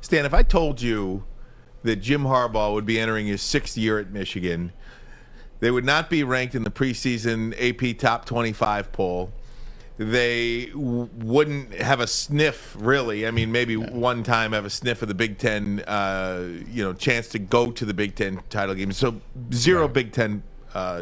Stan, if I told you that Jim Harbaugh would be entering his 6th year at Michigan, they would not be ranked in the preseason AP Top 25 poll. They wouldn't have a sniff, really. I mean, maybe one time have a sniff of the Big Ten, chance to go to the Big Ten title game. So 0 Big Ten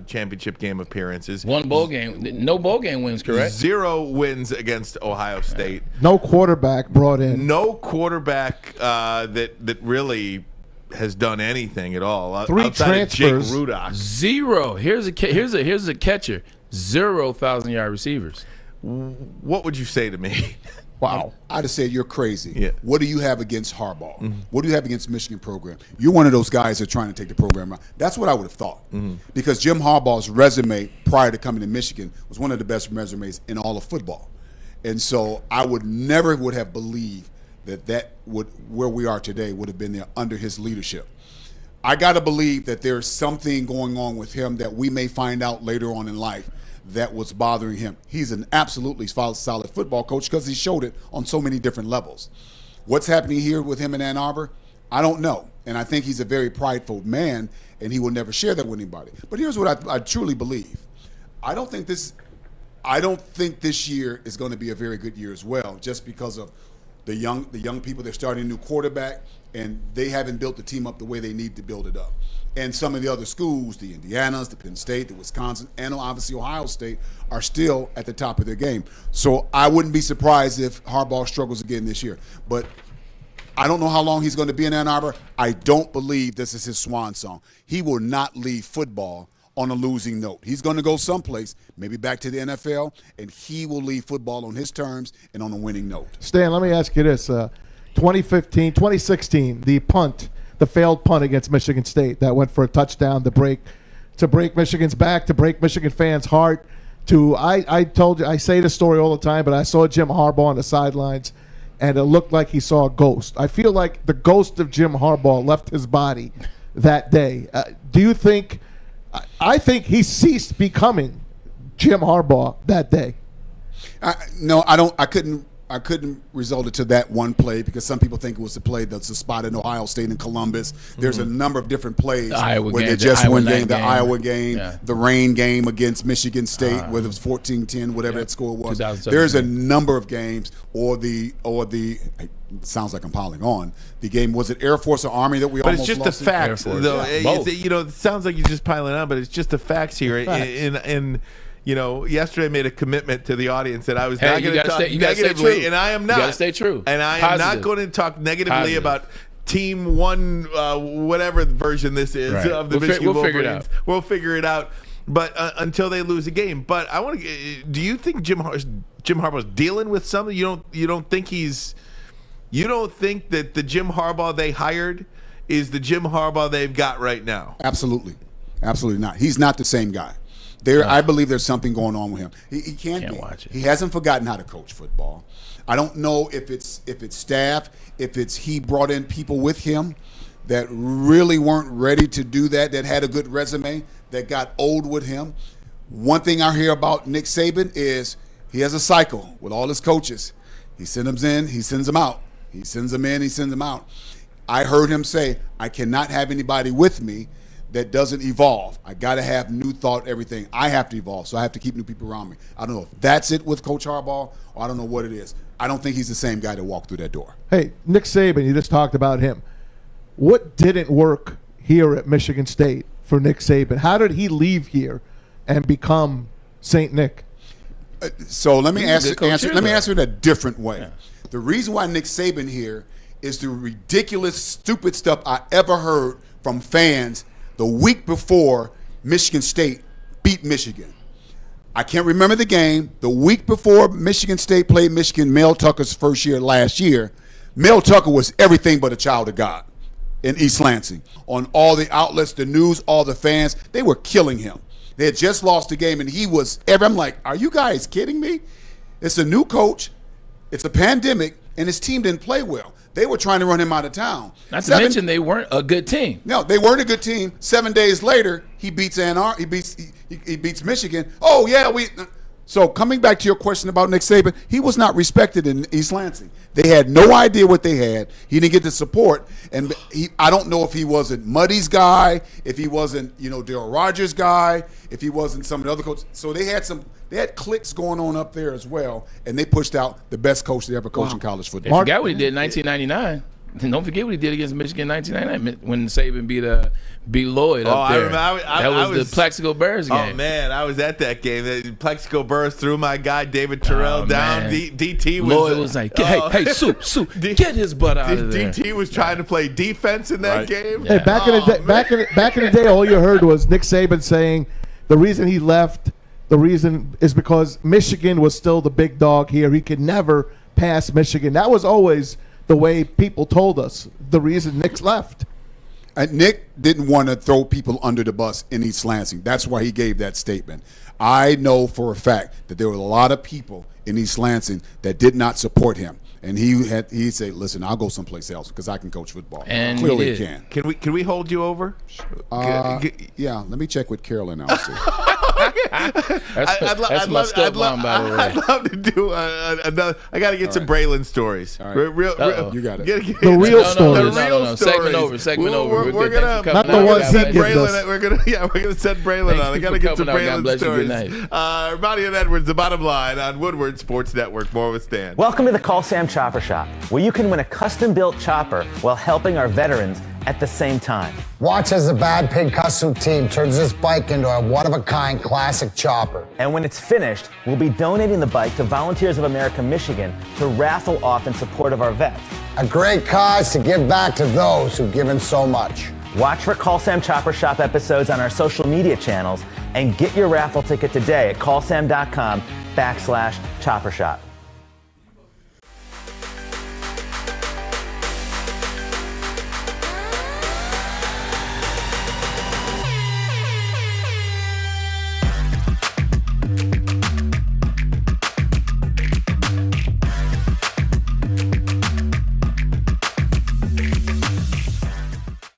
championship game appearances. 1 bowl game. No bowl game wins, correct? 0 wins against Ohio State. No quarterback brought in. No quarterback that really has done anything at all. 3 outside transfers. Of Jake Rudock. 0. Here's a catcher. 0 1,000-yard receivers. What would you say to me? Wow. I'd have said you're crazy. Yeah. What do you have against Harbaugh? Mm-hmm. What do you have against Michigan program? You're one of those guys that are trying to take the program out. That's what I would have thought. Mm-hmm. Because Jim Harbaugh's resume prior to coming to Michigan was one of the best resumes in all of football. And so I would never have believed that where we are today would have been there under his leadership. I got to believe that there's something going on with him that we may find out later on in life that was bothering him. He's an absolutely solid football coach because he showed it on so many different levels. What's happening here with him in Ann Arbor, I don't know. And I think he's a very prideful man, and he will never share that with anybody. But here's what I truly believe. I don't think this year is going to be a very good year as well, just because of the young people. They're starting a new quarterback, and they haven't built the team up the way they need to build it up. And some of the other schools, the Indianas, the Penn State, the Wisconsin, and obviously Ohio State, are still at the top of their game. So I wouldn't be surprised if Harbaugh struggles again this year. But I don't know how long he's going to be in Ann Arbor. I don't believe this is his swan song. He will not leave football on a losing note. He's going to go someplace, maybe back to the NFL, and he will leave football on his terms and on a winning note. Stan, let me ask you this. 2016, the failed punt against Michigan State that went for a touchdown to break Michigan's back, to break Michigan fans' heart. I say this story all the time, but I saw Jim Harbaugh on the sidelines, and it looked like he saw a ghost. I feel like the ghost of Jim Harbaugh left his body that day. Do you think? I think he ceased becoming Jim Harbaugh that day. No, I don't. I couldn't result it to that one play because some people think it was the play that's the spot in Ohio State and Columbus. There's a number of different plays where they just won game, the Iowa game, the rain game against Michigan State, whether it was 14-10, whatever that score was. There's a number of games, or the it sounds like I'm piling on. The game, was it Air Force or Army that we almost lost? But it's just the facts, though. It sounds like you're just piling on, but it's just the facts here. Yesterday I made a commitment to the audience that I was not going to talk negatively, and I am not. You got to stay true. And I am not going to talk negatively about Team One, whatever version this is of the Michigan Wolverines. We'll figure it out. But until they lose a game. But I want to. Do you think Jim Harbaugh's dealing with something? You don't think that the Jim Harbaugh they hired is the Jim Harbaugh they've got right now? Absolutely not. He's not the same guy. I believe there's something going on with him. He can't watch it. He hasn't forgotten how to coach football. I don't know if it's staff, if it's he brought in people with him that really weren't ready to do that had a good resume, that got old with him. One thing I hear about Nick Saban is he has a cycle with all his coaches. He sends them in, he sends them out. He sends them in, he sends them out. I heard him say, I cannot have anybody with me that doesn't evolve. I got to have new thought, everything. I have to evolve, so I have to keep new people around me. I don't know if that's it with Coach Harbaugh, or I don't know what it is. I don't think he's the same guy to walk through that door. Hey, Nick Saban, you just talked about him. What didn't work here at Michigan State for Nick Saban? How did he leave here and become St. Nick? So let me answer it a different way. Yeah. The reason why Nick Saban here is the ridiculous, stupid stuff I ever heard from fans the week before Michigan State beat Michigan. I can't remember the game. The week before Michigan State played Michigan, Mel Tucker's first year last year, Mel Tucker was everything but a child of God in East Lansing. On all the outlets, the news, all the fans, they were killing him. They had just lost the game, and he was I'm like, are you guys kidding me? It's a new coach. It's a pandemic, and his team didn't play well. They were trying to run him out of town. Not to mention they weren't a good team. No, they weren't a good team. 7 days later, he beats he beats Michigan. Oh yeah, So coming back to your question about Nick Saban, he was not respected in East Lansing. They had no idea what they had. He didn't get the support, and I don't know if he wasn't Muddy's guy, if he wasn't Darryl Rogers' guy, if he wasn't some of the other coaches. So they had cliques going on up there as well, and they pushed out the best coach they ever coached in college football. Forgot what he did in 1999. Don't forget what he did against Michigan in 1999 when Saban beat Lloyd up there. That was the Plexico Bears game. Oh, man, I was at that game. The Plexico Bears threw my guy David Terrell down. DT was... Lloyd was like, hey, Soup, get his butt out of there. DT was trying to play defense in that game. Hey, back in the day, all you heard was Nick Saban saying the reason he left, the reason is because Michigan was still the big dog here. He could never pass Michigan. That was always the way people told us the reason Nick's left. And Nick didn't want to throw people under the bus in East Lansing. That's why he gave that statement. I know for a fact that there were a lot of people in East Lansing that did not support him. And he said, listen, I'll go someplace else because I can coach football. And clearly he can. Can we hold you over? Yeah, let me check with Carolyn. I'll see. That's my stepmom, by the way. I'd love to do another. I got to get some Braylon stories. All right. You got it. The real stories. No. Segment over. We're gonna not the ones he gives us. We're gonna send Braylon on. I got to get some Braylon stories. Braylon Edwards, the bottom line on Woodward Sports Network. More with Stan. Welcome to the Call Sam Chopper Shop, where you can win a custom-built chopper while helping our veterans at the same time. Watch as the Bad Pig Custom Team turns this bike into a one-of-a-kind classic chopper. And when it's finished, we'll be donating the bike to Volunteers of America Michigan to raffle off in support of our vets. A great cause to give back to those who've given so much. Watch for Call Sam Chopper Shop episodes on our social media channels and get your raffle ticket today at callsam.com/chopper shop.